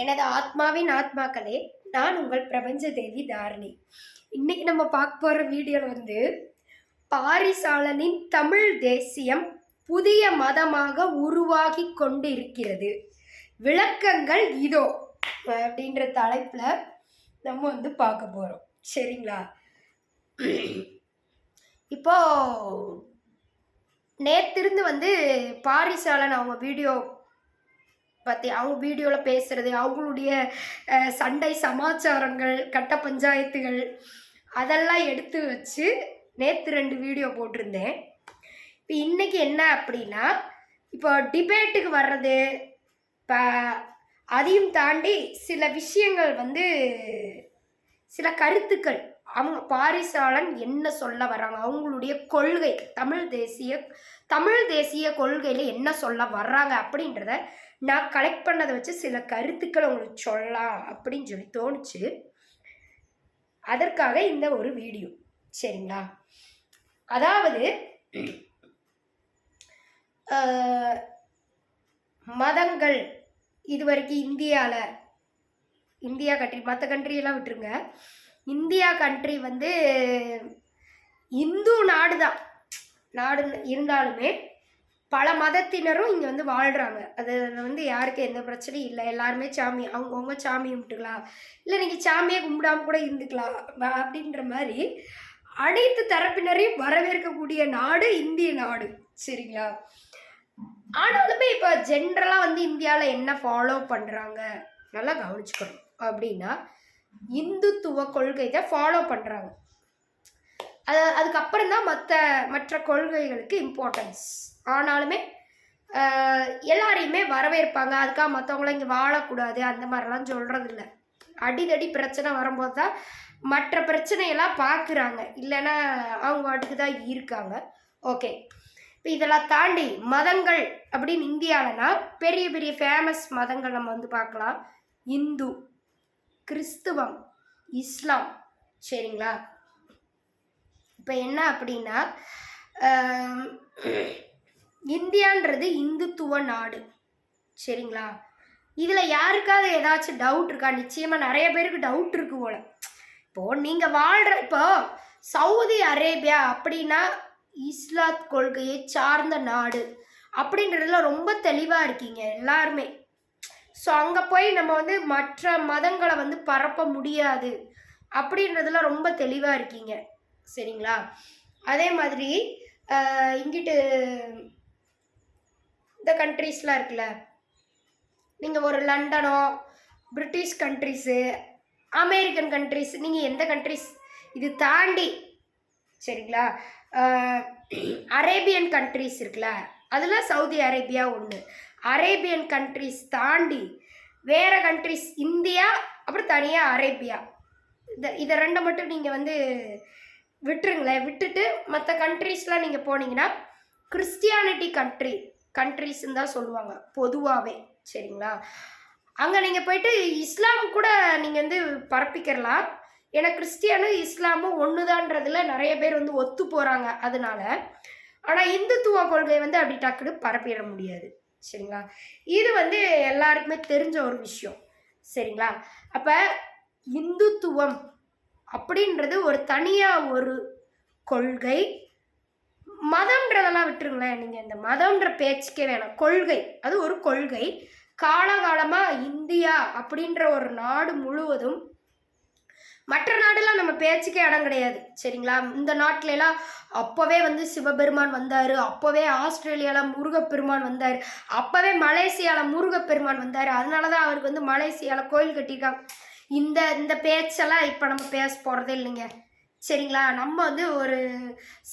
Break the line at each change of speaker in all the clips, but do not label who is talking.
எனது ஆத்மாவின் ஆத்மாக்களே, நான் உங்கள் பிரபஞ்ச தேவி தாரணி. இன்னைக்கு நம்ம பார்க்க போகிற வீடியோவில் பாரிசாலனின் தமிழ் தேசியம் புதிய மதமாக உருவாகி கொண்டு இருக்கிறது, விளக்கங்கள் இதோ அப்படின்ற தலைப்பில் நம்ம பார்க்க போகிறோம். சரிங்களா? இப்போ நேத்திருந்து பாரிசாலன் அவங்க வீடியோ பற்றி அவங்க வீடியோவில் பேசுகிறது, அவங்களுடைய சண்டை சமாச்சாரங்கள், கட்ட பஞ்சாயத்துகள் அதெல்லாம் எடுத்து வச்சு நேற்று 2 வீடியோ போட்டிருந்தேன். இப்போ இன்றைக்கி என்ன அப்படின்னா, இப்போ டிபேட்டுக்கு வர்றது, இப்போ அதையும் தாண்டி சில விஷயங்கள் சில கருத்துக்கள் அவங்க பாரிசாலன் என்ன சொல்ல வர்றாங்க, அவங்களுடைய கொள்கை தமிழ் தேசிய கொள்கையில் என்ன சொல்ல வர்றாங்க அப்படின்றத நான் கலெக்ட் பண்ணதை வச்சு சில கருத்துக்களை உங்களுக்கு சொல்லலாம் அப்படின்னு சொல்லி தோணுச்சு. அதற்காக இந்த ஒரு வீடியோ. சரிங்களா? அதாவது மதங்கள் இதுவரைக்கும் இந்தியா கண்ட்ரி, மற்ற கண்ட்ரியெல்லாம் விட்டுருங்க, இந்தியா கண்ட்ரி இந்து நாடு இருந்தாலுமே பல மதத்தினரும் இங்கே வாழ்கிறாங்க. அது யாருக்கு எந்த பிரச்சனையும் இல்லை. எல்லாருமே சாமி அவங்கவுங்க சாமி கும்பிட்டுக்கலாம், இல்லை நீங்கள் சாமியை கும்பிடாமல் கூட இருந்துக்கலாம் அப்படின்ற மாதிரி அனைத்து தரப்பினரையும் வரவேற்கக்கூடிய நாடு இந்திய நாடு. சரிங்களா? ஆனாலுமே இப்போ ஜென்ரலாக இந்தியாவில் என்ன ஃபாலோ பண்ணுறாங்க நல்லா கவனிச்சுக்கணும். அப்படின்னா இந்துத்துவ கொள்கையை ஃபாலோ பண்ணுறாங்க. அதுக்கப்புறம் தான் மற்ற கொள்கைகளுக்கு இம்பார்ட்டன்ஸ். ஆனாலுமே எல்லாரையுமே வரவேற்பாங்க. அதுக்காக மற்றவங்கள இங்கே வாழக்கூடாது அந்த மாதிரிலாம் சொல்கிறதில்ல. அடிதடி பிரச்சனை வரும்போது தான் மற்ற பிரச்சனையெல்லாம் பார்க்குறாங்க, இல்லைன்னா அவங்க வாட்டுக்கு தான் இருக்காங்க. ஓகே, இப்போ இதெல்லாம் தாண்டி மதங்கள் அப்படின்னு இந்தியாவிலனா பெரிய பெரிய ஃபேமஸ் மதங்கள் நம்ம பார்க்கலாம். இந்து, கிறிஸ்துவம், இஸ்லாம். சரிங்களா? இப்போ என்ன அப்படின்னா, இந்தியான்றது இந்துத்துவ நாடு. சரிங்களா? இதில் யாருக்காவது ஏதாச்சும் டவுட் இருக்கா? நிச்சயமாக நிறைய பேருக்கு டவுட் இருக்கு போல. இப்போது நீங்கள் இப்போ சவுதி அரேபியா அப்படின்னா இஸ்லாத் கொள்கையை சார்ந்த நாடு அப்படின்றதுல ரொம்ப தெளிவாக இருக்கீங்க எல்லாருமே. ஸோ அங்கே போய் நம்ம மற்ற மதங்களை பரப்ப முடியாது அப்படின்றதுல ரொம்ப தெளிவாக இருக்கீங்க. சரிங்களா? அதே மாதிரி இங்கிட்டு இந்த கண்ட்ரீஸ்லாம் இருக்குல்ல, நீங்கள் ஒரு லண்டனோ, பிரிட்டிஷ் கண்ட்ரிஸு, அமெரிக்கன் கண்ட்ரிஸ், நீங்கள் எந்த கண்ட்ரிஸ் இது தாண்டி, சரிங்களா, அரேபியன் கண்ட்ரிஸ் இருக்குல்ல, அதில் சவுதி அரேபியா ஒன்று. அரேபியன் கண்ட்ரிஸ் தாண்டி வேறு கண்ட்ரிஸ் இந்தியா, அப்புறம் தனியாக அரேபியா, இதை 2 மட்டும் நீங்கள் விட்டுருங்களேன். விட்டுட்டு மற்ற கண்ட்ரீஸ்லாம் நீங்கள் போனீங்கன்னா கிறிஸ்டியானிட்டி கண்ட்ரிஸ்ன்னு தான் சொல்லுவாங்க பொதுவாகவே. சரிங்களா? அங்கே நீங்கள் போயிட்டு இஸ்லாம் கூட நீங்கள் பரப்பிக்கிறலாம். ஏன்னா கிறிஸ்டியானும் இஸ்லாமும் ஒன்றுதான்றதுல நிறைய பேர் ஒத்து போகிறாங்க. அதனால ஆனால் இந்துத்துவ கொள்கை அப்படி டக்குன்னு பரப்பிட முடியாது. சரிங்களா? இது எல்லாருக்குமே தெரிஞ்ச ஒரு விஷயம். சரிங்களா? அப்போ இந்துத்துவம் அப்படின்றது ஒரு தனியாக ஒரு கொள்கை. மதம்ன்றதெல்லாம் விட்டுருங்களேன், நீங்கள் இந்த மதம்ன்ற பேச்சுக்கே வேணாம். கொள்கை, அது ஒரு கொள்கை. காலகாலமாக இந்தியா அப்படின்ற ஒரு நாடு முழுவதும், மற்ற நாடுலாம் நம்ம பேச்சுக்கே இடம் கிடையாது. சரிங்களா? இந்த நாட்டிலலாம் அப்போவே சிவபெருமான் வந்தார், அப்போவே ஆஸ்திரேலியாவில் முருகப்பெருமான் வந்தார், அப்போவே மலேசியாவில் முருகப்பெருமான் வந்தார். அதனால தான் அவருக்கு மலேசியாவில் கோயில் கட்டியிருக்காங்க. இந்த பேச்செல்லாம் இப்போ நம்ம பேச போகிறதே இல்லைங்க. சரிங்களா? நம்ம ஒரு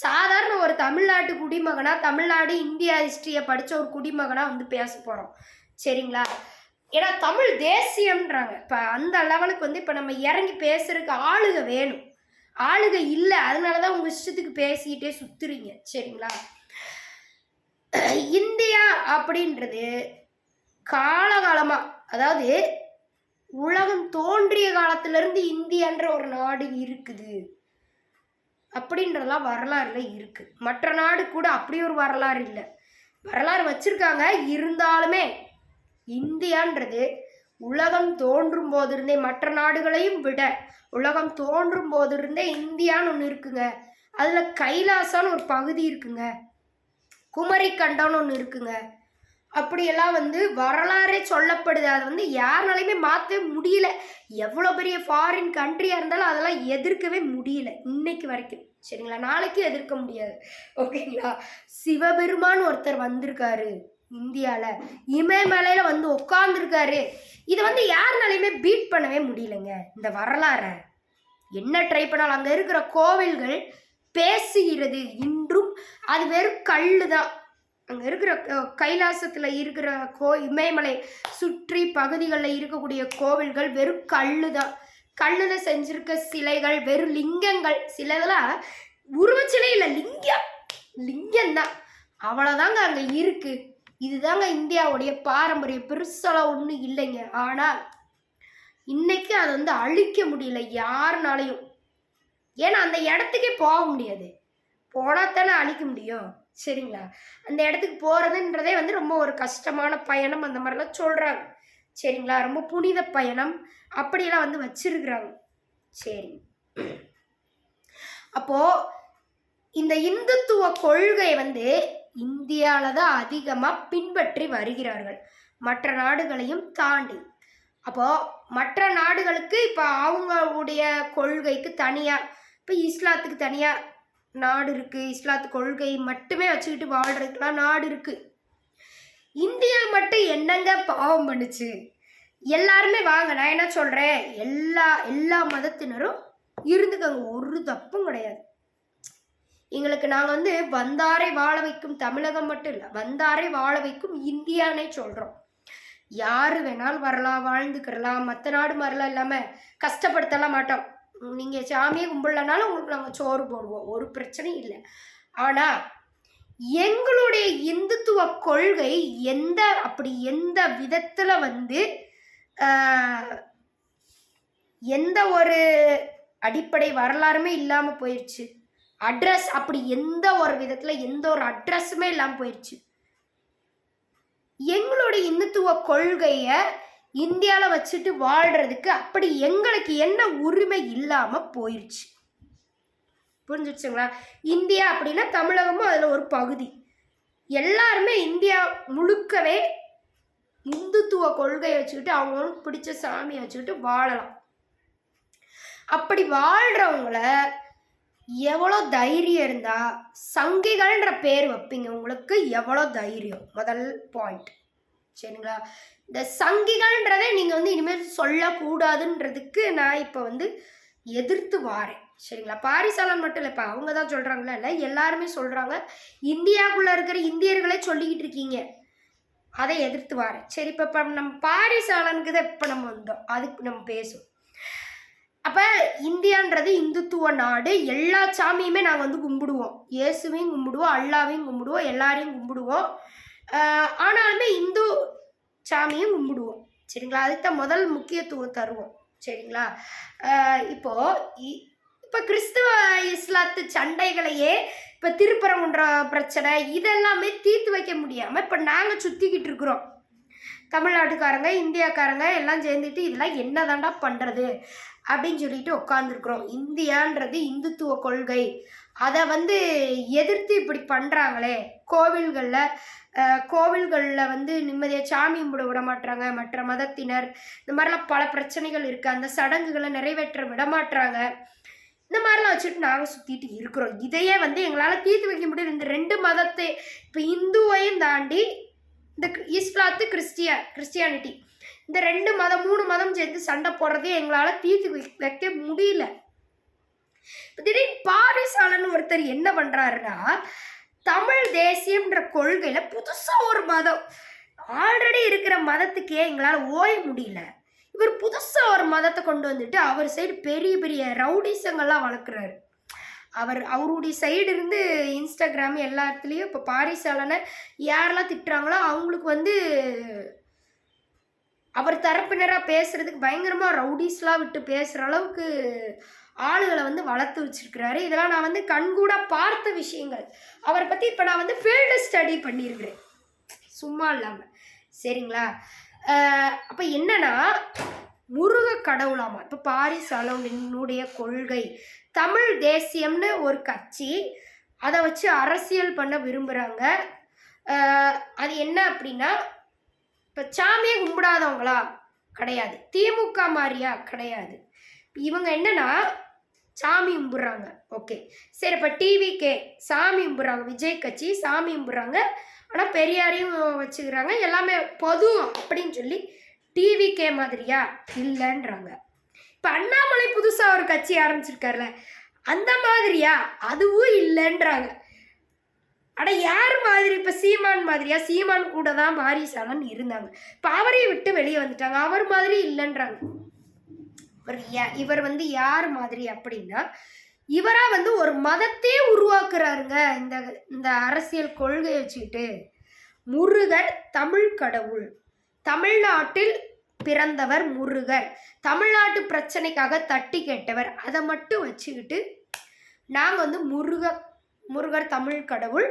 சாதாரண ஒரு தமிழ்நாட்டு குடிமகனாக, தமிழ்நாடு இந்தியா ஹிஸ்ட்ரியை படித்த ஒரு குடிமகனாக பேச போகிறோம். சரிங்களா? ஏன்னா தமிழ் தேசியம்ன்றாங்க. இப்போ அந்த லெவலுக்கு இப்போ நம்ம இறங்கி பேசுறதுக்கு ஆளுக வேணும். ஆளுக இல்லை, அதனால தான் உங்கள் இஷ்டத்துக்கு பேசிக்கிட்டே சுற்றுறீங்க. சரிங்களா? இந்தியா அப்படின்றது காலகாலமாக, அதாவது உலகம் தோன்றிய காலத்திலிருந்து இந்தியான்ற ஒரு நாடு இருக்குது அப்படின்றதெல்லாம் வரலாறுல இருக்குது. மற்ற நாடு கூட அப்படி ஒரு வரலாறு இல்லை, வரலாறு வச்சுருக்காங்க. இருந்தாலுமே இந்தியான்றது உலகம் தோன்றும் போதிருந்தே மற்ற நாடுகளையும் விட உலகம் தோன்றும் போதிருந்தே இந்தியான்னு ஒன்று இருக்குங்க. அதில் கைலாசான்னு ஒரு பகுதி இருக்குங்க, குமரி கண்டம்னு ஒன்று இருக்குங்க. அப்படியெல்லாம் வரலாறே சொல்லப்படுது. அதை யாருனாலையுமே மாற்றவே முடியல. எவ்வளோ பெரிய ஃபாரின் கண்ட்ரியாக இருந்தாலும் அதெல்லாம் எதிர்க்கவே முடியல இன்னைக்கு வரைக்கும். சரிங்களா, நாளைக்கு எதிர்க்க முடியாது. ஓகேங்களா, சிவபெருமான் ஒருத்தர் வந்திருக்காரு இந்தியாவில், இமயமலையில் உட்காந்துருக்காரு. இதை யாருனாலையுமே பீட் பண்ணவே முடியலைங்க. இந்த வரலாறை என்ன ட்ரை பண்ணாலும் அங்கே இருக்கிற கோவில்கள் பேசுகிறது இன்றும். அது வெறும் கல் தான். அங்கே இருக்கிற கைலாசத்தில் இருக்கிற இமயமலை சுற்றி பகுதிகளில் இருக்கக்கூடிய கோவில்கள் வெறும் கல் தான். கல்லில் செஞ்சிருக்க சிலைகள் வெறும் லிங்கங்கள். சிலதெல்லாம் உருவச்சிலை இல்லை, லிங்கம்தான். அவ்வளோதாங்க அங்கே இருக்கு. இதுதாங்க இந்தியாவுடைய பாரம்பரியம். பெருசெல்லாம் ஒன்றும் இல்லைங்க. ஆனால் இன்னைக்கு அதை அழிக்க முடியல யாருனாலையும். ஏன்னா அந்த இடத்துக்கே போக முடியாது. போனால் தானே அழிக்க முடியும். சரிங்களா, அந்த இடத்துக்கு போகிறதுன்றதே ரொம்ப ஒரு கஷ்டமான பயணம் அந்த மாதிரிலாம் சொல்கிறாங்க. சரிங்களா, ரொம்ப புனித பயணம் அப்படியெல்லாம் வச்சிருக்கிறாங்க. சரி, அப்போது இந்த இந்துத்துவ கொள்கை இந்தியாவில் தான் அதிகமாக பின்பற்றி வருகிறார்கள், மற்ற நாடுகளையும் தாண்டி. அப்போது மற்ற நாடுகளுக்கு இப்போ அவங்களுடைய கொள்கைக்கு தனியாக, இப்போ இஸ்லாத்துக்கு தனியாக நாடு இருக்குது. இஸ்லாத்து கொள்கை மட்டுமே வச்சுக்கிட்டு வாழ்கிறதுக்குலாம் நாடு இருக்குது. இந்தியா மட்டும் என்னங்க பாவம் பண்ணுச்சு? எல்லாருமே வாங்க, நான் என்ன சொல்கிறேன், எல்லா மதத்தினரும் இருந்துக்கங்க, ஒரு தப்பும் கிடையாது. எங்களுக்கு நாங்கள் வந்தாரை வாழ வைக்கும் தமிழகம் மட்டும் இல்லை, வந்தாரை வாழ வைக்கும் இந்தியானே சொல்கிறோம். யார் வேணாலும் வரலாம், வாழ்ந்துக்கிறலாம். மற்ற நாடு மாதிரிலாம் இல்லாமல் கஷ்டப்படுத்தலாம் மாட்டோம். நீங்கள் சாமியை கும்பிடலனாலும் உங்களுக்கு நாங்கள் சோறு போடுவோம், ஒரு பிரச்சனையும் இல்லை. ஆனால் எங்களுடைய இந்துத்துவ கொள்கை எந்த விதத்தில் எந்த ஒரு அடிப்படை வரலாறுமே இல்லாமல் போயிடுச்சு. அட்ரஸ் அப்படி எந்த ஒரு விதத்தில் எந்த ஒரு அட்ரஸுமே இல்லாமல் போயிடுச்சு. எங்களுடைய இந்துத்துவ கொள்கையை இந்தியாவில் வச்சுட்டு வாழ்கிறதுக்கு அப்படி எங்களுக்கு என்ன உரிமை இல்லாமல் போயிடுச்சு. புரிஞ்சிடுச்சுங்களா? இந்தியா அப்படின்னா தமிழகமும் அதில் ஒரு பகுதி. எல்லாருமே இந்தியா முழுக்கவே இந்துத்துவ கொள்கையை வச்சுக்கிட்டு அவங்களுக்கு பிடிச்ச சாமியை வச்சுக்கிட்டு வாழலாம். அப்படி வாழ்கிறவங்கள எவ்வளோ தைரியம் இருந்தால் சங்கிகள்ன்ற பேர் வைப்பீங்க? உங்களுக்கு எவ்வளோ தைரியம்? முதல் பாயிண்ட். சரிங்களா, இந்த சங்கிகள்ன்றதை நீங்கள் இனிமேல் சொல்லக்கூடாதுன்றதுக்கு நான் இப்போ எதிர்த்து வாரேன். சரிங்களா, பாரிசாலன் மட்டும் இல்லை, இப்போ அவங்க தான் சொல்கிறாங்களா? இல்லை, எல்லாருமே சொல்கிறாங்க. இந்தியாவுக்குள்ளே இருக்கிற இந்தியர்களே சொல்லிக்கிட்டு இருக்கீங்க, அதை எதிர்த்து வாரேன். சரி, இப்போ நம்ம பாரிசாலனுக்கு தான் இப்போ நம்ம வந்தோம், அதுக்கு நம்ம பேசுவோம். அப்போ இந்தியான்றது இந்துத்துவ நாடு. எல்லா சாமியுமே நாங்கள் கும்பிடுவோம். இயேசுவையும் கும்பிடுவோம், அல்லாவையும் கும்பிடுவோம், எல்லாரையும் கும்பிடுவோம். ஆனாலுமே இந்து சாமியும் கும்பிடுவோம். சரிங்களா, அதுக்கு தான் முதல் முக்கியத்துவம் தருவோம். சரிங்களா, இப்போ கிறிஸ்துவ இஸ்லாத்து சண்டைகளையே, இப்போ திருப்பரங்குன்ற பிரச்சனை இதெல்லாமே தீர்த்து வைக்க முடியாமல் இப்போ நாங்கள் சுற்றிக்கிட்டு இருக்கிறோம். தமிழ்நாட்டுக்காரங்க இந்தியாக்காரங்க எல்லாம் சேர்ந்துட்டு இதெல்லாம் என்ன தாண்டா பண்ணுறது அப்படின்னு சொல்லிட்டு உட்காந்துருக்குறோம். இந்தியான்றது இந்துத்துவ கொள்கை, அதை எதிர்த்து இப்படி பண்ணுறாங்களே. கோவில்களில் நிம்மதியாக சாமி கும்பிட விட மாட்டுறாங்க மற்ற மதத்தினர். இந்த மாதிரிலாம் பல பிரச்சனைகள் இருக்குது. அந்த சடங்குகளை நிறைவேற்ற விட மாட்டுறாங்க. இந்த மாதிரிலாம் வச்சுட்டு நாங்கள் சுற்றிட்டு இருக்கிறோம். இதையே எங்களால் தீர்த்து வைக்க முடியும். இந்த ரெண்டு மதத்தை, இப்போ இந்துவையும் தாண்டி இந்த இஸ்லாத்து கிறிஸ்டியானிட்டி, இந்த 2 மதம் 3 மதம் சேர்ந்து சண்டை போடுறதே எங்களால் தீர்த்து வைக்க முடியல. திடீர்னு பாரிசாலன் ஒருத்தர் என்ன பண்ணுறாருன்னா, தமிழ் தேசியம்ன்ற கொள்கையில் புதுசாக ஒரு மதம், ஆல்ரெடி இருக்கிற மதத்துக்கே எங்களால் ஓய முடியல, இவர் புதுசாக ஒரு மதத்தை கொண்டு வந்துட்டு அவர் சைடு பெரிய பெரிய ரவுடிசங்கள்லாம் வளர்க்குறாரு. அவருடைய சைடு இருந்து இன்ஸ்டாகிராம் எல்லா இடத்துலையும் இப்போ பாரிசாலனை யாரெல்லாம் திட்டுறாங்களோ அவங்களுக்கு அவர் தரப்பினராக பேசுகிறதுக்கு பயங்கரமாக ரவுடிஸ்லாம் விட்டு பேசுகிற அளவுக்கு ஆளுகளை வளர்த்து வச்சுருக்கிறாரு. இதெல்லாம் நான் கண்கூட பார்த்த விஷயங்கள். அவரை பற்றி இப்போ நான் ஃபீல்டு ஸ்டடி பண்ணியிருக்கிறேன், சும்மா இல்லாமல். சரிங்களா, அப்போ என்னன்னா முருக கடவுளாமா. இப்போ பாரிசாலனுடைய கொள்கை தமிழ் தேசியம்னு ஒரு கட்சி, அதை வச்சு அரசியல் பண்ண விரும்புகிறாங்க. அது என்ன அப்படின்னா, இப்போ சாமியை கும்பிடாதவங்களா கிடையாது, திமுக மாதிரியா கிடையாது. இவங்க என்னன்னா சாமி கும்பிட்றாங்க. ஓகே சரி, இப்போ டிவிகே சாமி கும்பிட்றாங்க, விஜய் கட்சி சாமி கும்பிட்றாங்க, ஆனால் பெரியாரையும் வச்சுக்கிறாங்க, எல்லாமே பொது அப்படின்னு சொல்லி டிவிகே மாதிரியா இல்லைன்றாங்க. இப்போ அண்ணாமலை புதுசாக ஒரு கட்சி ஆரம்பிச்சிருக்காருல, அந்த மாதிரியா அதுவும் இல்லைன்றாங்க. அட யார் மாதிரி? இப்போ சீமான் மாதிரியா? சீமான் கூட தான் பாரிசாலன் இருந்தாங்க, இப்போ அவரையும் விட்டு வெளியே வந்துட்டாங்க, அவர் மாதிரி இல்லைன்றாங்க. இவர் வந்து யார் மாதிரி அப்படின்னா, இவரா வந்து ஒரு மதத்தையே உருவாக்குறாருங்க. இந்த அரசியல் கொள்கையை வச்சுக்கிட்டு முருகர் தமிழ் கடவுள், தமிழ்நாட்டில் பிறந்தவர் முருகர், தமிழ்நாட்டு பிரச்சனைக்காக தட்டி கேட்டவர், அதை மட்டும் வச்சுக்கிட்டு நாங்கள் வந்து முருகர் தமிழ் கடவுள்,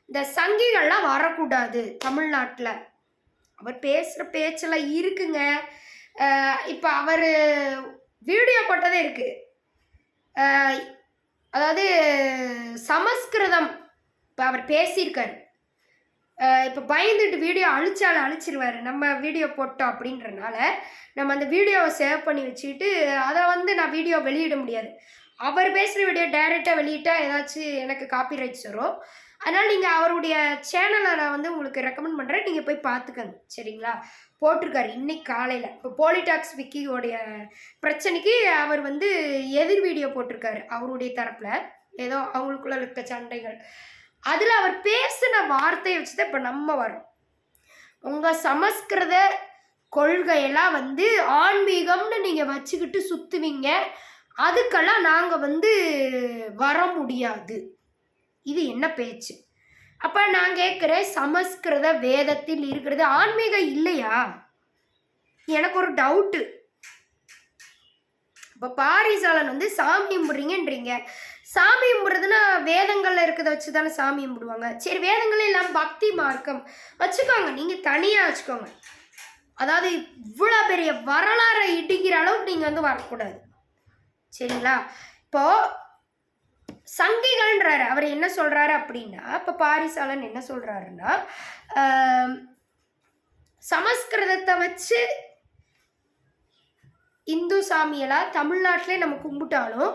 இந்த சங்கிகள்லாம் வரக்கூடாது தமிழ்நாட்டில். அவர் பேசுகிற பேச்செல்லாம் இருக்குங்க. இப்போ அவர் வீடியோ போட்டதே இருக்குது. அதாவது சமஸ்கிருதம் இப்போ அவர் பேசியிருக்காரு. இப்போ பயந்துட்டு வீடியோ அழிச்சிருவார், நம்ம வீடியோ போட்டோம் அப்படின்றனால நம்ம அந்த வீடியோவை சேவ் பண்ணி வச்சுக்கிட்டு அதை வந்து நான் வீடியோ வெளியிட முடியாது. அவர் பேசுகிற வீடியோ டைரெக்டாக வெளியிட்டால் ஏதாச்சும் எனக்கு காப்பிரைட்ஸ் வரும். அதனால் நீங்கள் அவருடைய சேனலை நான் வந்து உங்களுக்கு ரெக்கமெண்ட் பண்ணுறேன், நீங்கள் போய் பார்த்துக்கங்க சரிங்களா. போட்டிருக்காரு இன்னைக்கு காலையில். இப்போ போலிடாக்ஸ் விக்கியோடைய பிரச்சனைக்கு அவர் வந்து எதிர் வீடியோ போட்டிருக்காரு அவருடைய தரப்பில், ஏதோ அவங்களுக்குள்ள இருக்க சண்டைகள். அதில் அவர் பேசின வார்த்தையை வச்சு தான் இப்போ நம்ம வரோம். உங்கள் சமஸ்கிருத கொள்கையெல்லாம் வந்து ஆன்மீகம்னு நீங்கள் வச்சுக்கிட்டு சுற்றுவீங்க, அதுக்கெல்லாம் நாங்கள் வந்து வர முடியாது. இது என்ன பேச்சு? அப்போ நான் கேட்குறேன், சமஸ்கிருத வேதத்தில் இருக்கிறது ஆன்மீகம் இல்லையா? எனக்கு ஒரு டவுட்டு. இப்போ பாரிசாலன் வந்து சாமி கும்பிட்றீங்கன்றீங்க, சாமி கும்பிட்றதுன்னா வேதங்களில் இருக்கிறத வச்சு தானே சாமி கும்பிடுவாங்க. சரி, வேதங்களே இல்லாமல் பக்தி மார்க்கம் வச்சுக்கோங்க, நீங்கள் தனியாக வச்சுக்கோங்க. அதாவது இவ்வளோ பெரிய வரலாறை இடிக்கிற அளவுக்கு நீங்கள் வந்து வரக்கூடாது சரிங்களா. இப்போது சங்கிகள்ன்றாரு, அவர் என்ன சொல்கிறாரு அப்படின்னா, இப்போ பாரிசாலன் என்ன சொல்கிறாருன்னா, சமஸ்கிருதத்தை வச்சு இந்து சாமியெல்லாம் தமிழ்நாட்டிலே நம்ம கும்பிட்டாலும்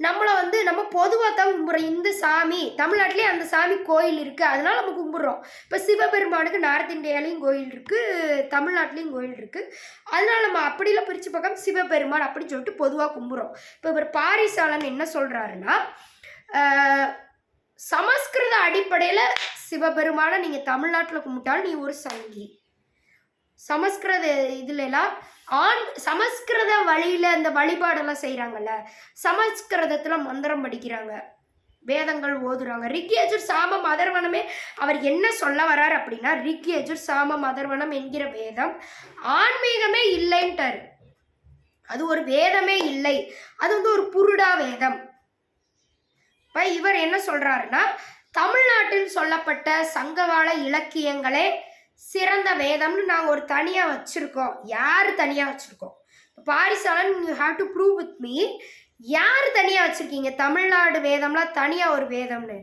நம்மளை வந்து நம்ம பொதுவாக தான் கும்பிட்றோம். இந்த சாமி தமிழ்நாட்டிலே அந்த சாமி கோயில் இருக்குது, அதனால நம்ம கும்பிட்றோம். இப்போ சிவபெருமானுக்கு நார்த் இந்தியாலையும் கோயில் இருக்குது, தமிழ்நாட்டிலையும் கோயில் இருக்குது, அதனால நம்ம அப்படிலாம் பிரித்து பார்க்காம சிவபெருமான் அப்படின்னு சொல்லிட்டு பொதுவாக கும்பிட்றோம். இப்போ இவர் பாரிசாலன் என்ன சொல்கிறாருன்னா, சமஸ்கிருத அடிப்படையில் சிவபெருமானை நீங்கள் தமிழ்நாட்டில் கும்பிட்டாலும் நீ ஒரு சங்கி. சமஸ்கிருத இதுலலாம் சமஸ்கிருத வழியில் அந்த வழிபாடெல்லாம் செய்கிறாங்கல்ல, சமஸ்கிருதத்தில் மந்திரம் படிக்கிறாங்க, வேதங்கள் ஓதுறாங்க. ரிக்யஜுர் சாமம் அதர்வனமே அவர் என்ன சொல்ல வர்றாரு அப்படின்னா, ரிக்யஜுர் சாமம் அதர்வனம் என்கிற வேதம் ஆன்மீகமே இல்லைன்ட்டார். அது ஒரு வேதமே இல்லை, அது வந்து ஒரு புருடா வேதம். இப்போ இவர் என்ன சொல்கிறாருன்னா, தமிழ்நாட்டில் சொல்லப்பட்ட சங்ககால இலக்கியங்களே சிறந்த வேதம்னு நாங்கள் ஒரு தனியாக வச்சுருக்கோம். யார் தனியாக வச்சுருக்கோம்? Paarisaalan, you have to prove with me, யார் தனியாக வச்சுருக்கீங்க தமிழ்நாடு வேதம்லாம் தனியாக ஒரு வேதம்னு?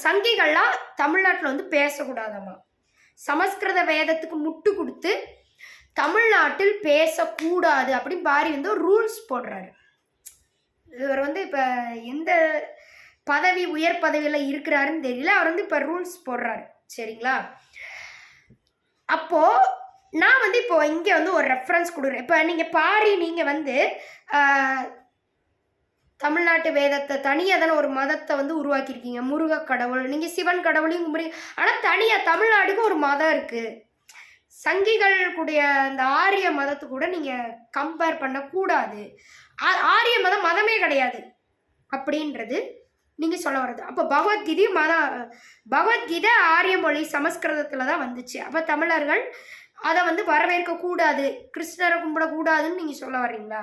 சங்கிகள்லாம் தமிழ்நாட்டில் வந்து பேசக்கூடாதம்மா, சமஸ்கிருத வேதத்துக்கு முட்டு கொடுத்து தமிழ்நாட்டில் பேசக்கூடாது அப்படின்னு பாரி வந்து ஒரு ரூல்ஸ் போடுறாரு. இவர் வந்து இப்போ எந்த பதவி உயர் பதவியில் இருக்கிறாருன்னு தெரியல, அவர் வந்து இப்போ ரூல்ஸ் போடுறாரு சரிங்களா. அப்போது நான் வந்து இப்போ இங்கே வந்து ஒரு ரெஃபரன்ஸ் கொடுக்குறேன். இப்போ நீங்கள் வந்து தமிழ்நாட்டு வேதத்தை தனியாக தானே ஒரு மதத்தை வந்து உருவாக்கியிருக்கீங்க, முருக கடவுள், நீங்கள் சிவன் கடவுளையும் கும்பிடுங்க, ஆனால் தனியாக தமிழ்நாடுக்கு ஒரு மதம் இருக்குது. சங்கிகள் கூடிய அந்த ஆரிய மதத்து கூட நீங்கள் கம்பேர் பண்ணக்கூடாது, ஆரிய மதம் மதமே கிடையாது அப்படின்றது நீங்கள் சொல்ல வர்றது. அப்போ பகவத்கீதை ஆரிய மொழி சமஸ்கிருதத்தில் தான் வந்துச்சு. அப்போ தமிழர்கள் அதை வந்து வரவேற்கக்கூடாது, கிருஷ்ணரை கும்பிடக்கூடாதுன்னு நீங்கள் சொல்ல வர்றீங்களா?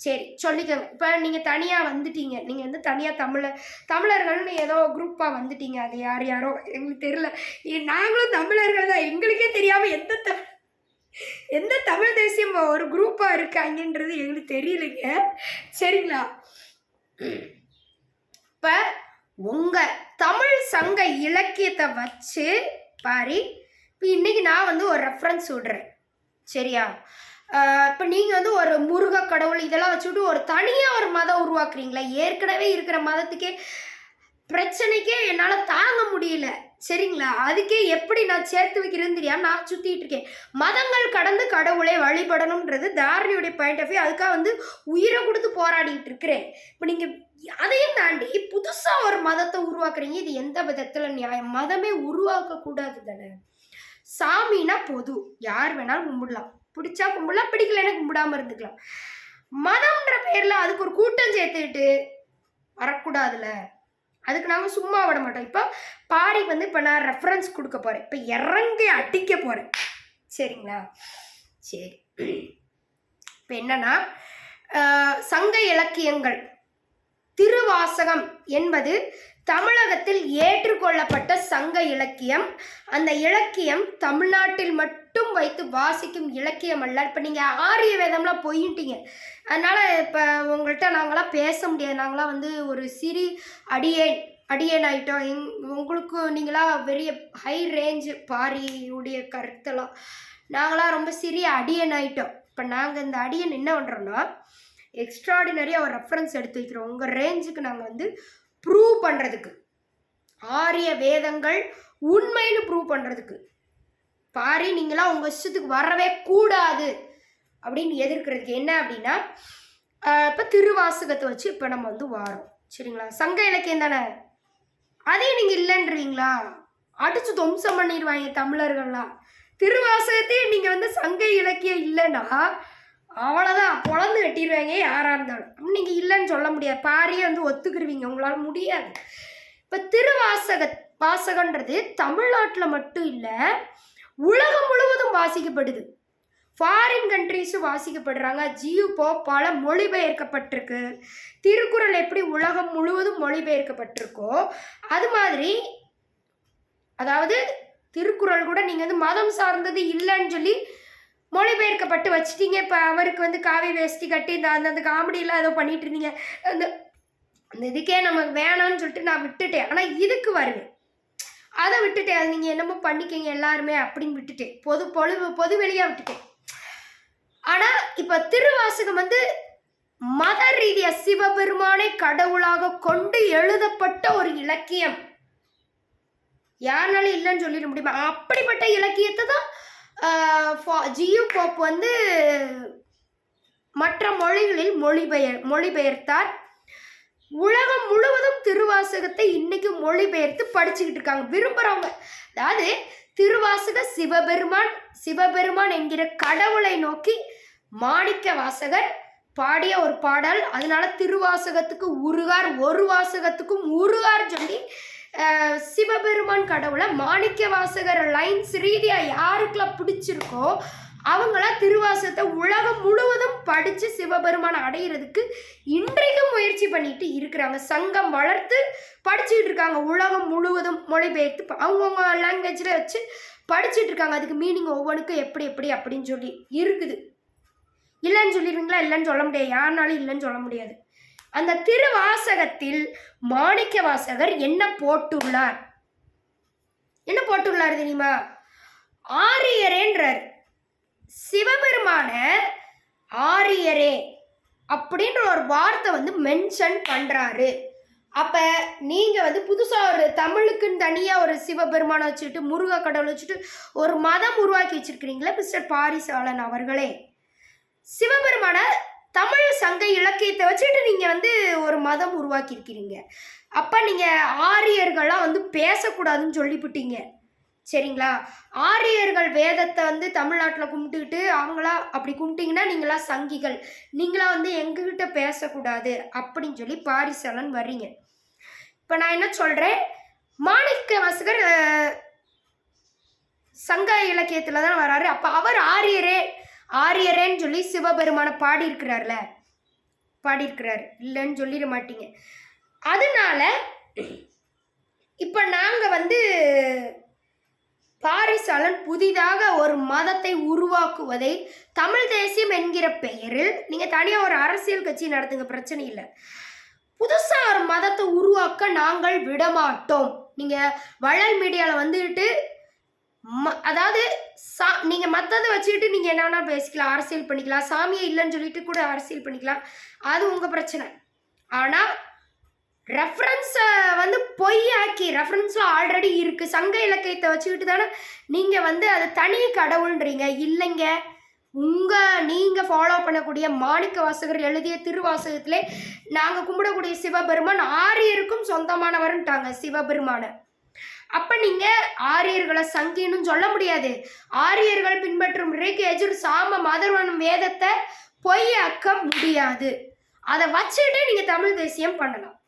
சரி சொல்லிக்கோங்க. இப்போ நீங்கள் தனியாக வந்துட்டீங்க, நீங்கள் வந்து தனியாக தமிழர்கள்னு ஏதோ குரூப்பாக வந்துட்டீங்க. அது யார் யாரோ எங்களுக்கு தெரியல. நாங்களும் தமிழர்கள் தான், எங்களுக்கே தெரியாமல் எந்த தமிழ் தேசியம் ஒரு குரூப்பாக இருக்காங்கன்றது எங்களுக்கு தெரியலைங்க. சரிங்களா? இப்போ உங்கள் தமிழ் சங்க இலக்கியத்தை வச்சு பாரி, இப்போ இன்றைக்கி நான் வந்து ஒரு ரெஃபரன்ஸ் விடுறேன். சரியா? இப்போ நீங்கள் வந்து ஒரு முருக கடவுள் இதெல்லாம் வச்சுட்டு ஒரு தனியாக ஒரு மதம் உருவாக்குறீங்களா? ஏற்கனவே இருக்கிற மதத்துக்கே பிரச்சனைக்கே என்னால் தாங்க முடியல. சரிங்களா? அதுக்கே எப்படி நான் சேர்த்து வைக்கிறேன்னு தெரியாமல் நான் சுற்றிட்டு இருக்கேன். மதங்கள் கடந்து கடவுளை வழிபடணுன்றது தாரணியுடைய பாயிண்ட் ஆஃப் வியூ. அதுக்காக வந்து உயிரை கொடுத்து போராடிட்டு இருக்கிறேன். இப்போ நீங்கள் அதையும் தாண்டி புதுசாக ஒரு மதத்தை உருவாக்குறீங்க. இது எந்த விதத்தில் நியாயம்? மதமே உருவாக்கக்கூடாது தானே. சாமினா பொது, யார் வேணாலும் கும்பிடலாம், பிடிச்சா கும்பிடலாம், பிடிக்கலன்னா கும்பிடாமல் இருந்துக்கலாம். மதம்ன்ற பேரில் அதுக்கு ஒரு கூட்டம் சேர்த்துக்கிட்டு வரக்கூடாதுல்ல. அதுக்கு நாங்கள் சும்மா விட மாட்டோம். இப்போ பாரி வந்து இப்போ நான் ரெஃபரன்ஸ் கொடுக்க போகிறேன். இப்போ இறங்கி அடிக்க போகிறேன். சரிங்களா? சரி. இப்போ என்னன்னா, சங்க இலக்கியங்கள் திருவாசகம் என்பது தமிழகத்தில் ஏற்றுக்கொள்ளப்பட்ட சங்க இலக்கியம். அந்த இலக்கியம் தமிழ்நாட்டில் மட்டும் வைத்து வாசிக்கும் இலக்கியம் அல்ல. இப்போ நீங்கள் ஆரிய வேதம்லாம் போயிட்டீங்க, அதனால் இப்போ உங்கள்கிட்ட நாங்களாம் பேச முடியாது. நாங்களாம் வந்து ஒரு சிறு அடியேன் ஆகிட்டோம். உங்களுக்கு நீங்களாம் பெரிய ஹை ரேஞ்சு பாரியுடைய கருத்தெல்லாம், நாங்களாம் ரொம்ப சிறிய அடியன் ஆகிட்டோம். இப்போ நாங்கள் இந்த அடியன் என்ன பண்ணுறோன்னா, எக்ஸ்ட்ராடினரியாக ஒரு ரெஃபரன்ஸ் எடுத்து வைக்கிறோம் உங்கள் ரேஞ்சுக்கு. நாங்கள் வந்து ப்ரூவ் பண்ணுறதுக்கு, ஆரிய வேதங்கள் உண்மைன்னு ப்ரூவ் பண்ணுறதுக்கு. பாரி நீங்களாம் உங்கள் இஷ்டத்துக்கு வரவே கூடாது அப்படின்னு எதிர்க்கிறதுக்கு. என்ன அப்படின்னா, இப்போ திருவாசகத்தை வச்சு இப்போ நம்ம வந்து வாரோம். சரிங்களா? சங்க இலக்கியம் தானே, அதையும் நீங்கள் இல்லைன்றீங்களா? அடித்து துவம்சம் பண்ணிடுவாங்க தமிழர்கள்லாம். திருவாசகத்தையும் நீங்கள் வந்து சங்க இலக்கியம் இல்லைன்னா அவ்வளோதான், பொழந்து வெட்டிடுவாங்க யாராக இருந்தாலும். நீங்கள் இல்லைன்னு சொல்ல முடியாது. பாரியே வந்து ஒத்துக்கிருவீங்க, உங்களால் முடியாது. இப்போ வாசகன்றது தமிழ்நாட்டில் மட்டும் இல்லை, உலகம் முழுவதும் வாசிக்கப்படுது. ஃபாரின் கண்ட்ரிஸும் வாசிக்கப்படுறாங்க. பல மொழிபெயர்க்கப்பட்டிருக்கு. திருக்குறள் எப்படி உலகம் முழுவதும் மொழிபெயர்க்கப்பட்டிருக்கோ அது மாதிரி, அதாவது திருக்குறள் கூட நீங்கள் வந்து மதம் சார்ந்தது இல்லைன்னு சொல்லி மொழிபெயர்க்கப்பட்டு வச்சுட்டீங்க. இப்போ அவருக்கு வந்து காவி வேஷ்டி கட்டி அந்த காமெடியெல்லாம் ஏதோ பண்ணிட்டு இருந்தீங்க. அந்த இதுக்கே நமக்கு வேணான்னு சொல்லிட்டு நான் விட்டுட்டேன். ஆனால் இதுக்கு வருவேன், அதை விட்டுட்டேன். அது நீங்கள் என்னமோ பண்ணிக்கங்க எல்லாருமே அப்படின்னு விட்டுட்டேன். பொது வெளியாக விட்டுட்டேன். ஆனால் இப்போ திருவாசகம் வந்து மத ரீதியாக சிவபெருமானை கடவுளாக கொண்டு எழுதப்பட்ட ஒரு இலக்கியம். யாருனாலும் இல்லைன்னு சொல்லிட முடியுமா? அப்படிப்பட்ட இலக்கியத்தை தான் போப் வந்து மற்ற மொழிகளில் மொழிபெயர்த்தார். உலகம் முழுவதும் திருவாசகத்தை இன்னைக்கு மொழிபெயர்த்து படிச்சுக்கிட்டு இருக்காங்க விரும்புகிறவங்க. அதாவது திருவாசக சிவபெருமான் என்கிற கடவுளை நோக்கி மாணிக்க வாசகர் பாடிய ஒரு பாடல். அதனால திருவாசகத்துக்கு உருகார், ஒரு வாசகத்துக்கும் உருகார் சொல்லி சிவபெருமான் கடவுளை மாணிக்க வாசகர் லைன்ஸ் ரீதியாக யாருக்கெல்லாம் பிடிச்சிருக்கோ அவங்களாம் திருவாசகத்தை உலகம் முழுவதும் படித்து சிவபெருமானை அடையிறதுக்கு இன்றைக்கும் முயற்சி பண்ணிட்டு இருக்கிறாங்க. சங்கம் வளர்த்து படிச்சுட்டு இருக்காங்க. உலகம் முழுவதும் மொழிபெயர்த்து அவங்கவுங்க லாங்குவேஜில் வச்சு படிச்சுட்டு இருக்காங்க. அதுக்கு மீனிங் ஒவ்வொன்றுக்கும் எப்படி அப்படின்னு சொல்லி இருக்குது. இல்லைன்னு சொல்லிடுவீங்களா? இல்லைன்னு சொல்ல முடியாது, யாருனாலும் இல்லைன்னு சொல்ல முடியாது. அந்த திருவாசகத்தில் மாணிக்க வாசகர் என்ன போட்டுள்ளார் தெரியுமா? ஆரியரேன்றார். சிவபெருமான ஆரியரே அப்படின்ற ஒரு வார்த்தை வந்து மென்ஷன் பண்ணுறாரு. அப்போ நீங்கள் வந்து புதுசாக ஒரு தமிழுக்குன்னு தனியாக ஒரு சிவபெருமானை வச்சுட்டு முருக கடவுளை வச்சுட்டு ஒரு மதம் உருவாக்கி வச்சுருக்கிறீங்களே மிஸ்டர் பாரிசாலன் அவர்களே. சிவபெருமான தமிழ் சங்க இலக்கியத்தை வச்சுட்டு நீங்கள் வந்து ஒரு மதம் உருவாக்கியிருக்கிறீங்க. அப்போ நீங்கள் ஆரியர்கள்லாம் வந்து பேசக்கூடாதுன்னு சொல்லிவிட்டீங்க. சரிங்களா? ஆரியர்கள் வேதத்தை வந்து தமிழ்நாட்டில் கும்பிட்டுக்கிட்டு அவங்களா அப்படி கும்பிட்டிங்கன்னா நீங்களாம் சங்கிகள், நீங்களாம் வந்து எங்ககிட்ட பேசக்கூடாது அப்படின்னு சொல்லி பாரிசாலன் வர்றீங்க. இப்போ நான் என்ன சொல்கிறேன், மாணிக்க வாசகர் சங்க இலக்கியத்தில் தான் வராரு. அப்போ அவர் ஆரியரேன்னு சொல்லி சிவபெருமானை பாடி இருக்கிறார்ல, பாடியிருக்கிறாரு, இல்லைன்னு சொல்லிட மாட்டீங்க. அதனால இப்போ நாங்கள் வந்து பாரிசாலன் புதிதாக ஒரு மதத்தை உருவாக்குவதை தமிழ் தேசியம் என்கிற பெயரில், நீங்கள் தனியாக ஒரு அரசியல் கட்சி நடத்துங்க, பிரச்சனை இல்லை. புதுசாக ஒரு மதத்தை உருவாக்க நாங்கள் விடமாட்டோம். நீங்கள் வள்ளல் மீடியாவில் வந்துட்டு அதாவது நீங்கள் மற்றதை வச்சுக்கிட்டு நீங்கள் என்ன வேணால் பேசிக்கலாம், அரசியல் பண்ணிக்கலாம், சாமியை இல்லைன்னு சொல்லிட்டு கூட அரசியல் பண்ணிக்கலாம், அது உங்கள் பிரச்சனை. ஆனால் ரெஃபரன்ஸை வந்து பொய்யாக்கி, ரெஃபரன்ஸில் ஆல்ரெடி இருக்குது, சங்க இலக்கியத்தை வச்சுக்கிட்டு தானே நீங்கள் வந்து அது தனி கடவுள்ன்றீங்க. இல்லைங்க, நீங்கள் ஃபாலோ பண்ணக்கூடிய மாணிக்க வாசகர் எழுதிய திருவாசகத்திலே நாங்கள் கும்பிடக்கூடிய சிவபெருமான் ஆரியருக்கும் சொந்தமானவர்ன்ட்டாங்க சிவபெருமானை. அப்போ நீங்கள் ஆரியர்களை சங்கின்னு சொல்ல முடியாது. ஆரியர்கள் பின்பற்றும் ரிக் யஜுர் சாம மதர்வனம் வேதத்தை பொய்யாக்க முடியாது. அதை வச்சுக்கிட்டே நீங்கள் தமிழ் தேசியம் பண்ணலாம்.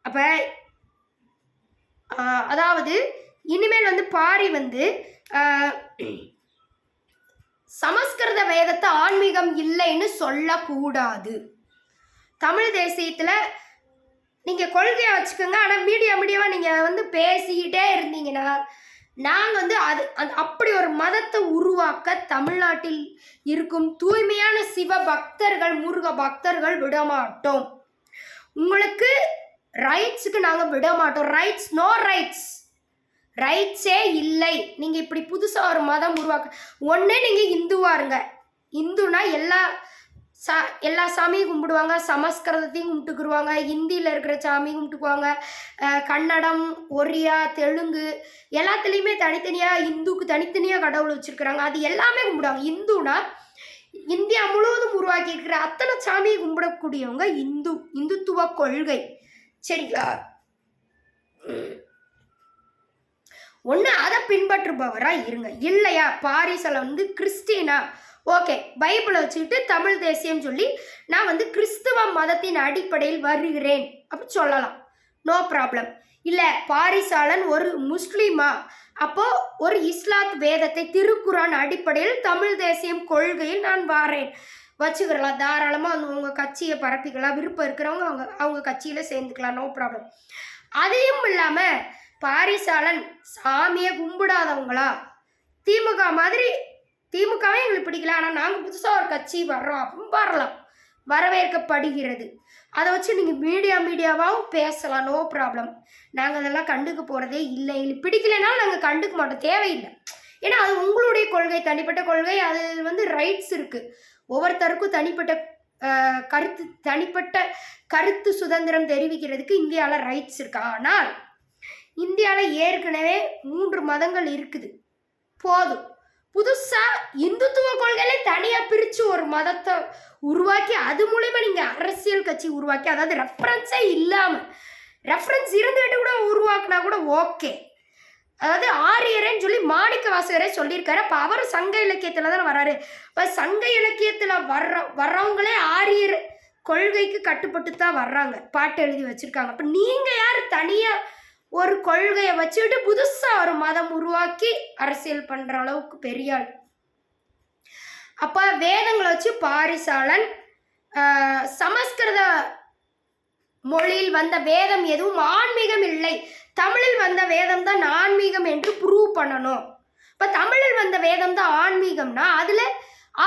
அப்போ அதாவது இனிமேல் வந்து பாரி வந்து சமஸ்கிருத வேதத்தை ஆன்மீகம் இல்லைன்னு சொல்லக்கூடாது. தமிழ் தேசியத்தில் நீங்கள் கொள்கையை வச்சுக்கோங்க, ஆனால் மீடியாவாக நீங்கள் வந்து பேசிக்கிட்டே இருந்தீங்கன்னா நாங்கள் வந்து அப்படி ஒரு மதத்தை உருவாக்க தமிழ்நாட்டில் இருக்கும் தூய்மையான சிவ பக்தர்கள், முருக பக்தர்கள் விடமாட்டோம். உங்களுக்கு ரைட்ஸுக்கு நாங்கள் விடமாட்டோம். ரைட்ஸ், நோ ரைட்ஸ், ரைட்ஸே இல்லை. நீங்கள் இப்படி புதுசாக ஒரு மதம் உருவாக்க, ஒன்றே நீங்கள் இந்துவாக இருங்க. இந்துனா எல்லா சாமியும் கும்பிடுவாங்க, சமஸ்கிருதத்தையும் கும்பிட்டுக்குருவாங்க, ஹிந்தியில் இருக்கிற சாமியும் கும்பிட்டுக்குவாங்க, கன்னடம், ஒரியா, தெலுங்கு எல்லாத்துலேயுமே தனித்தனியாக இந்துக்கு தனித்தனியாக கடவுள் வச்சுருக்குறாங்க, அது எல்லாமே கும்பிடுவாங்க. இந்துனா இந்தியா முழுவதும் உருவாக்கி இருக்கிற அத்தனை சாமியை கும்பிடக்கூடியவங்க இந்துத்துவ கொள்கை. சரிங்களா? ஒன்று அதை பின்பற்றுபவராக இருங்க. இல்லையா, பாரிஸில் வந்து கிறிஸ்டினா, ஓகே, பைபிளை வச்சுக்கிட்டு தமிழ் தேசியம் சொல்லி நான் வந்து கிறிஸ்துவ மதத்தின் அடிப்படையில் வருகிறேன் அப்படி சொல்லலாம், நோ ப்ராப்ளம். இல்லை, பாரிசாலன் ஒரு முஸ்லீமா, அப்போது ஒரு இஸ்லாத் வேதத்தை திருக்குரான் அடிப்படையில் தமிழ் தேசியம் கொள்கையில் நான் வாரேன் வச்சுக்கிறலாம். தாராளமாக வந்து உங்கள் கட்சியை பரப்பிக்கலாம், விருப்பம் இருக்கிறவங்க அவங்க கட்சியில் சேர்ந்துக்கலாம், நோ ப்ராப்ளம். அதையும் இல்லாமல் பாரிசாலன் சாமியை கும்பிடாதவங்களா, திமுக மாதிரி, திமுகவே எங்களுக்கு பிடிக்கல, ஆனால் நாங்கள் புதுசாக ஒரு கட்சி வர்றோம் அப்படின்னு வரலாம், வரவேற்கப்படுகிறது. அதை வச்சு நீங்கள் மீடியாவாகவும் பேசலாம், நோ ப்ராப்ளம். நாங்கள் அதெல்லாம் கண்டுக்க போகிறதே இல்லை. எங்களுக்கு பிடிக்கலைனாலும் நாங்கள் கண்டுக்க மாட்டோம், தேவையில்லை. ஏன்னா அது உங்களுடைய கொள்கை, தனிப்பட்ட கொள்கை, அது வந்து ரைட்ஸ் இருக்குது. ஒவ்வொருத்தருக்கும் தனிப்பட்ட கருத்து சுதந்திரம் தெரிவிக்கிறதுக்கு இந்தியாவில் ரைட்ஸ் இருக்கு. ஆனால் இந்தியாவில் ஏற்கனவே 3 மதங்கள் இருக்குது, போதும். புதுசாக இந்துத்துவ கொள்கையிலே தனியாக பிரித்து ஒரு மதத்தை உருவாக்கி அது மூலமா நீங்கள் அரசியல் கட்சி உருவாக்கி, அதாவது ரெஃபரன்ஸே இல்லாமல், ரெஃபரன்ஸ் இருந்துகிட்டு கூட உருவாக்குனா கூட ஓகே. அதாவது ஆரியரேன்னு சொல்லி மாணிக்க வாசகரே சொல்லியிருக்காரு. அப்போ அவர் சங்க இலக்கியத்தில் தானே வர்றாரு. இப்போ சங்க இலக்கியத்தில் வர்றவங்களே ஆரியர் கொள்கைக்கு கட்டுப்பட்டு தான் வர்றாங்க, பாட்டு எழுதி வச்சுருக்காங்க. அப்போ நீங்கள் யார் தனியாக ஒரு கொள்கையை வச்சுக்கிட்டு புதுசாக ஒரு மதம் உருவாக்கி அரசியல் பண்ணுற அளவுக்கு பெரிய ஆள்? அப்போ வேதங்களை வச்சு பாரிசாலன் சமஸ்கிருத மொழியில் வந்த வேதம் எதுவும் ஆன்மீகம் இல்லை, தமிழில் வந்த வேதம் தான் ஆன்மீகம் என்று ப்ரூவ் பண்ணணும். இப்போ தமிழில் வந்த வேதம் தான் ஆன்மீகம்னா அதில்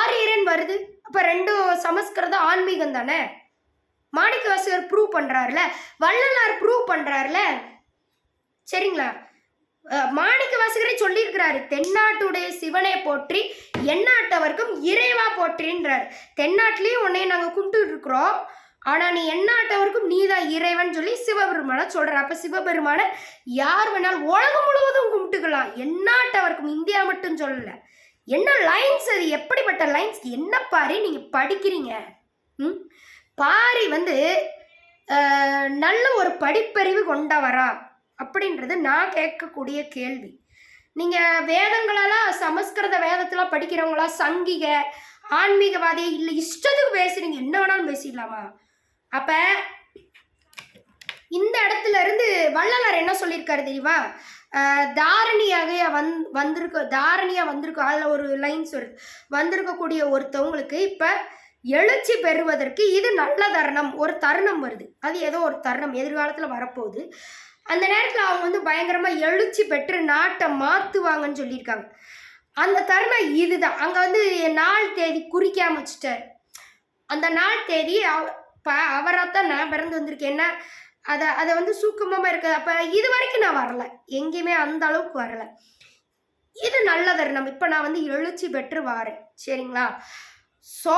ஆரியரன் வருது, அப்போ 2 சமஸ்கிருதம் ஆன்மீகம் தானே. மாணிக்க வாசகர் ப்ரூவ் பண்ணுறாருல, வள்ளலார் ப்ரூவ் பண்ணுறாருல, சரிங்களா? மாணிக்க வாசகரே சொல்லியிருக்கிறாரு, தென்னாட்டுடைய சிவனை போற்றி எந்நாட்டவர்க்கும் இறைவா போற்றின்றார். தென்னாட்டிலையும் உன்னைய நாங்கள் கும்பிட்டு இருக்கிறோம், ஆனால் நீ எந்நாட்டவருக்கும் நீ தான் இறைவன் சொல்லி சிவபெருமானை சொல்கிற. அப்போ சிவபெருமானை யார் வேணாலும் உலகம் முழுவதும் கும்பிட்டுக்கலாம், எந்நாட்டவருக்கும், இந்தியா மட்டும் சொல்லலை. என்ன லைன்ஸ் அது, எப்படிப்பட்ட லைன்ஸ், என்ன பாரி நீங்கள் படிக்கிறீங்க? பாரி வந்து நல்ல ஒரு படிப்பறிவு கொண்டவரா அப்படின்றது நான் கேட்கக்கூடிய கேள்வி. நீங்கள் வேதங்களெல்லாம் சமஸ்கிருத வேதத்தில் படிக்கிறவங்களா சங்கிக ஆன்மீகவாதியே இல்லை, இஷ்டத்துக்கு பேசுகிறீங்க, என்ன வேணாலும் பேசிடலாமா? அப்போ இந்த இடத்துல இருந்து வள்ளலார் என்ன சொல்லியிருக்காரு தெரியுமா? தாரணியாக வந்திருக்க அதில் ஒரு லைன்ஸ் வருது, வந்திருக்கக்கூடிய ஒருத்தவங்களுக்கு இப்போ எழுச்சி பெறுவதற்கு இது நல்ல தருணம். ஒரு தருணம் வருது, அது ஏதோ ஒரு தருணம் எதிர்காலத்தில் வரப்போகுது. அந்த நேரத்தில் அவங்க வந்து பயங்கரமாக எழுச்சி பெற்று நாட்டை மாற்றுவாங்கன்னு சொல்லியிருக்காங்க. அந்த தருணம் இதுதான். அங்கே வந்து நாள் தேதி குறிக்காம வச்சுட்டார். அந்த நாள் தேதி அவராகத்தான் நான் பிறந்து வந்திருக்கேன். என்ன அதை வந்து சூக்கமாக இருக்குது. அப்போ இது வரைக்கும் நான் வரலை, எங்கேயுமே அந்த அளவுக்கு வரலை. இது நல்ல தருணம். இப்போ நான் வந்து எழுச்சி பெற்று வாரேன். சரிங்களா? ஸோ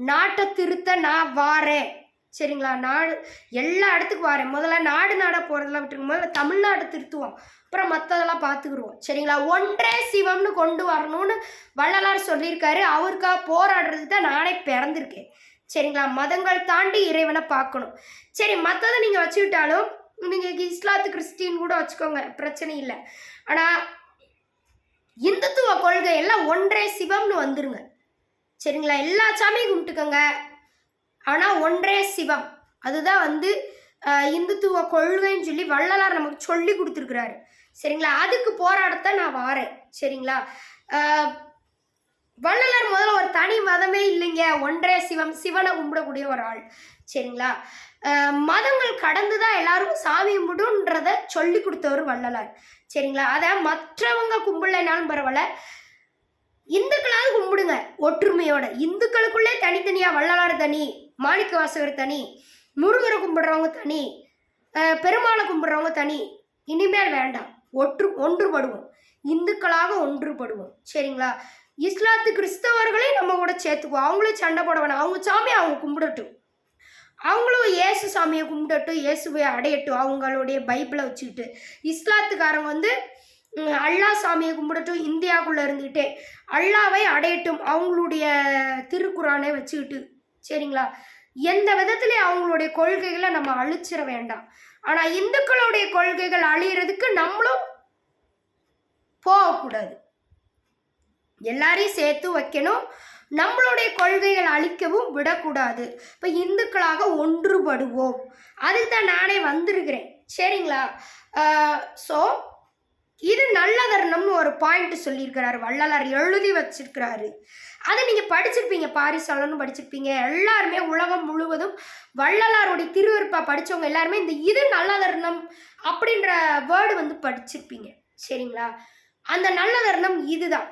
நாட்டை திருத்த நான் வாரேன். சரிங்களா? நாடு எல்லா இடத்துக்கும் வாரேன். முதல்ல நாடாக போகிறதெல்லாம் விட்டுருக்கும். முதல்ல தமிழ்நாட்டை திருத்துவோம், அப்புறம் மற்றதெல்லாம் பார்த்துக்குருவோம். சரிங்களா? ஒன்றே சிவம்னு கொண்டு வரணும்னு வள்ளலார் சொல்லியிருக்காரு. அவருக்காக போராடுறதுக்கு தான் நானே பிறந்திருக்கேன். சரிங்களா? மதங்கள் தாண்டி இறைவனை பார்க்கணும். சரி, மற்றதை நீங்கள் வச்சுக்கிட்டாலும் நீங்கள் இஸ்லாத்து கிறிஸ்டின் கூட வச்சுக்கோங்க, பிரச்சனை இல்லை. ஆனால் இந்துத்துவ கொள்கை எல்லாம் ஒன்றே சிவம்னு வந்துருங்க. சரிங்களா? எல்லா சாமியும் கும்பிட்டுக்கோங்க, ஆனால் ஒன்றே சிவம். அதுதான் வந்து இந்துத்துவ கொள்கைன்னு சொல்லி வள்ளலார் நமக்கு சொல்லி கொடுத்துருக்குறாரு. சரிங்களா? அதுக்கு போராடத்தான் நான் வாரேன். சரிங்களா? வள்ளலார் முதல்ல ஒரு தனி மதமே இல்லைங்க, ஒன்றே சிவம், சிவனை கும்பிடக்கூடிய ஒரு ஆள். சரிங்களா? மதங்கள் கடந்து தான் எல்லாரும் சாமி கும்பிடுன்றத சொல்லி கொடுத்தவர் வள்ளலார். சரிங்களா? அதை மற்றவங்க கும்பிடலைனாலும் பரவாயில்ல, இந்துக்களாவது கும்பிடுங்க ஒற்றுமையோட. இந்துக்களுக்குள்ளே தனித்தனியாக வள்ளலார் தனி, மாணிக்க வாசகர் தனி, முருகரை கும்பிடுறவங்க தனி, பெருமாளை கும்பிடுறவங்க தனி. இனிமேல் வேண்டாம், ஒன்றுபடுவோம், இந்துக்களாக ஒன்றுபடுவோம். சரிங்களா? இஸ்லாத்து கிறிஸ்தவர்களே நம்ம கூட சேர்த்துக்குவோம். அவங்களும் சண்டை போட வேணாம், அவங்க சாமி அவங்க கும்பிடட்டும், அவங்களும் இயேசு சாமியை கும்பிடட்டும், இயேசுவை அடையட்டும் அவங்களுடைய பைபிளை வச்சுக்கிட்டு. இஸ்லாத்துக்காரங்க வந்து அல்லா சாமியை கும்பிடட்டும், இந்தியாவுக்குள்ளே இருந்துக்கிட்டே அல்லாவை அடையட்டும் அவங்களுடைய திருக்குறானை வச்சுக்கிட்டு. சரிங்களா? எந்த விதத்துலேயும் அவங்களுடைய கொள்கைகளை நம்ம அழிச்சிட வேண்டாம். ஆனால் இந்துக்களுடைய கொள்கைகள் அழியிறதுக்கு நம்மளும் போகக்கூடாது, எல்லாரையும் சேர்த்து வைக்கணும். நம்மளுடைய கொள்கைகள் அழிக்கவும் விடக்கூடாது. இப்போ இந்துக்களாக ஒன்றுபடுவோம், அதுக்கு தான் நானே வந்திருக்கிறேன். சரிங்களா? ஸோ இது நல்ல தருணம்னு ஒரு பாயிண்ட் சொல்லியிருக்கிறாரு வள்ளலார், எழுதி வச்சிருக்கிறாரு. அதை நீங்கள் படிச்சிருப்பீங்க, பாரிசாலன்னு படிச்சிருப்பீங்க. எல்லாருமே உலகம் முழுவதும் வள்ளலாருடைய திருவருப்பா படித்தவங்க எல்லாருமே இந்த இது நல்ல தருணம் அப்படின்ற வேர்டு வந்து படிச்சிருப்பீங்க. சரிங்களா? அந்த நல்ல தருணம் இதுதான்.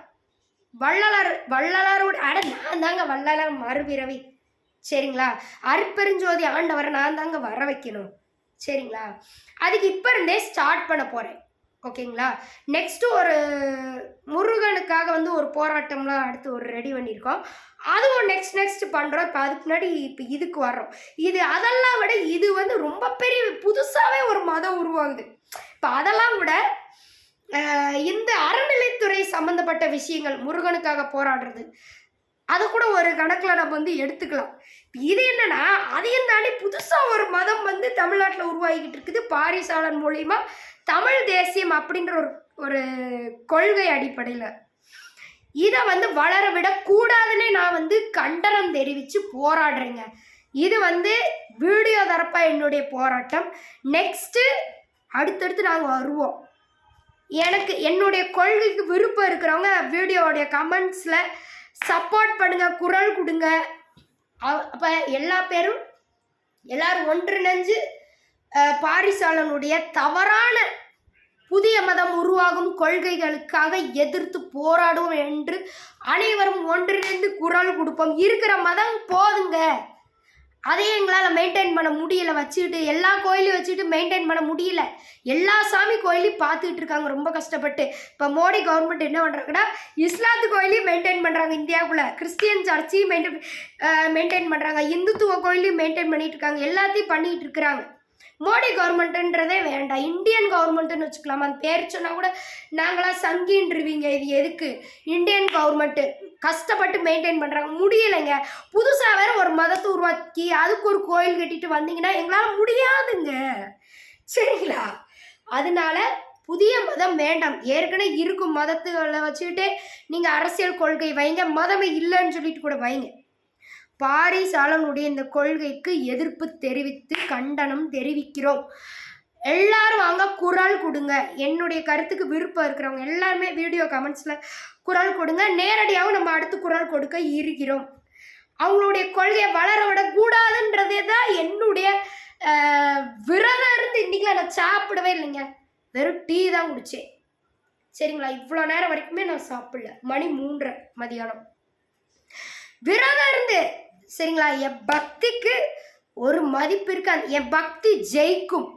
வள்ளலாரோட நான் தாங்க வள்ளலார் மறுபிறவி. சரிங்களா? அருட்பெருஞ்சோதி ஆண்டவரை நான் தாங்க வர வைக்கணும். சரிங்களா? அதுக்கு இப்போ இருந்தே ஸ்டார்ட் பண்ண போகிறேன். ஓகேங்களா? நெக்ஸ்ட்டு ஒரு முருகனுக்காக வந்து ஒரு போராட்டம்லாம் அடுத்து ஒரு ரெடி பண்ணியிருக்கோம், அதுவும் நெக்ஸ்ட் பண்ணுறோம். இப்போ அதுக்கு முன்னாடி இப்போ இதுக்கு வர்றோம். இது அதெல்லாம் விட இது வந்து ரொம்ப பெரிய புதுசாகவே ஒரு மதம் உருவாகுது. இப்போ அதெல்லாம் விட இந்த அறநிலைத்துறை சம்மந்தப்பட்ட விஷயங்கள், முருகனுக்காக போராடுறது, அதை கூட ஒரு கணக்கில் நம்ம வந்து எடுத்துக்கலாம். இது என்னன்னா அதையும் தாண்டி புதுசாக ஒரு மதம் வந்து தமிழ்நாட்டில் உருவாகிக்கிட்டு இருக்குது. பாரிசாலன் மூலிமா தமிழ் தேசியம் அப்படின்ற ஒரு கொள்கை அடிப்படையில் இதை வந்து வளர விடக்கூடாதுன்னு நான் வந்து கண்டனம் தெரிவித்து போராடுறேங்க. இது வந்து வீடியோ தரப்பா என்னுடைய போராட்டம். நெக்ஸ்ட்டு அடுத்தடுத்து நாங்கள் வருவோம். எனக்கு என்னுடைய கொள்கைக்கு விருப்பம் இருக்கிறவங்க வீடியோடைய கமெண்ட்ஸில் சப்போர்ட் பண்ணுங்கள், குரல் கொடுங்க. அப்போ எல்லாரும் ஒன்றிணைஞ்சு பாரிசாலனுடைய தவறான புதிய மதம் உருவாகும் கொள்கைகளுக்காக எதிர்த்து போராடுவோம் என்று அனைவரும் ஒன்றிணைந்து குரல் கொடுப்போம். இருக்கிற மதம் போதுங்க, அதையே எங்களால் மெயின்டைன் பண்ண முடியல, வச்சுக்கிட்டு எல்லா கோயிலையும் வச்சுக்கிட்டு மெயின்டைன் பண்ண முடியல. எல்லா சாமி கோயிலையும் பார்த்துக்கிட்டு இருக்காங்க ரொம்ப கஷ்டப்பட்டு. இப்போ மோடி கவர்மெண்ட் என்ன பண்ணுறாங்கன்னா இஸ்லாத்து கோயிலையும் மெயின்டைன் பண்ணுறாங்க, இந்தியாவுக்குள்ளே கிறிஸ்டியன் சர்ச்சையும் மெயின்டைன் பண்ணுறாங்க, இந்துத்துவ கோயிலையும் மெயின்டைன் பண்ணிகிட்டு இருக்காங்க, எல்லாத்தையும் பண்ணிகிட்டு இருக்கிறாங்க. மோடி கவர்மெண்ட்டுன்றதே வேண்டாம், இந்தியன் கவர்மெண்ட்டுன்னு வச்சுக்கலாமா. அந்த பேர் சொன்னால் கூட நாங்களாம் சங்கின்றுவீங்க. இது எதுக்கு? இந்தியன் கவர்மெண்ட்டு கஷ்டப்பட்டு மெயின்டைன் பண்ணுறாங்க, முடியலைங்க. புதுசாக வேறு ஒரு மதத்தை உருவாக்கி அதுக்கு ஒரு கோயில் கட்டிட்டு வந்தீங்கன்னா எங்களால் முடியாதுங்க. சரிங்களா? அதனால புதிய மதம் வேண்டாம். ஏற்கனவே இருக்கும் மதத்துகளை வச்சுக்கிட்டே நீங்கள் அரசியல் கொள்கை வைங்க, மதமே இல்லைன்னு சொல்லிட்டு கூட வைங்க. பாரிசாலனுடைய இந்த கொள்கைக்கு எதிர்ப்பு தெரிவித்து கண்டனம் தெரிவிக்கிறோம். எல்லாரும் வாங்க குரல் கொடுங்க. என்னுடைய கருத்துக்கு விருப்பம் இருக்கிறவங்க எல்லாருமே வீடியோ கமெண்ட்ஸில் குரல் கொடுங்க. நேரடியாகவும் நம்ம அடுத்து குரல் கொடுக்க இருக்கிறோம். அவங்களுடைய கொள்கையை வளர விடக்கூடாதுன்றதே தான் என்னுடைய விரதம் இருந்து இன்னைக்கு நான் சாப்பிடவே இல்லைங்க. வெறும் டீ தான் குடிச்சேன். சரிங்களா, இவ்வளோ நேரம் வரைக்குமே நான் சாப்பிடல. மணி 3:30 மதியானம் விரதம் இருந்து. சரிங்களா, என் பக்திக்கு ஒரு மதிப்பு இருக்காது. என் பக்தி ஜெயிக்கும்.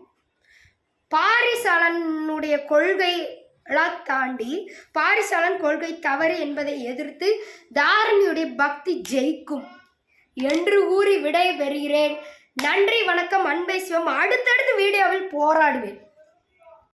பாரிசாலனுடைய கொள்கைலாம் தாண்டி பாரிசாலன் கொள்கை தவறு என்பதை எதிர்த்து தாரணியுடைய பக்தி ஜெயிக்கும் என்று கூறி விடை பெறுகிறேன். நன்றி, வணக்கம், அன்பை சிவம். அடுத்தடுத்த வீடியோவில் போராடுவேன்.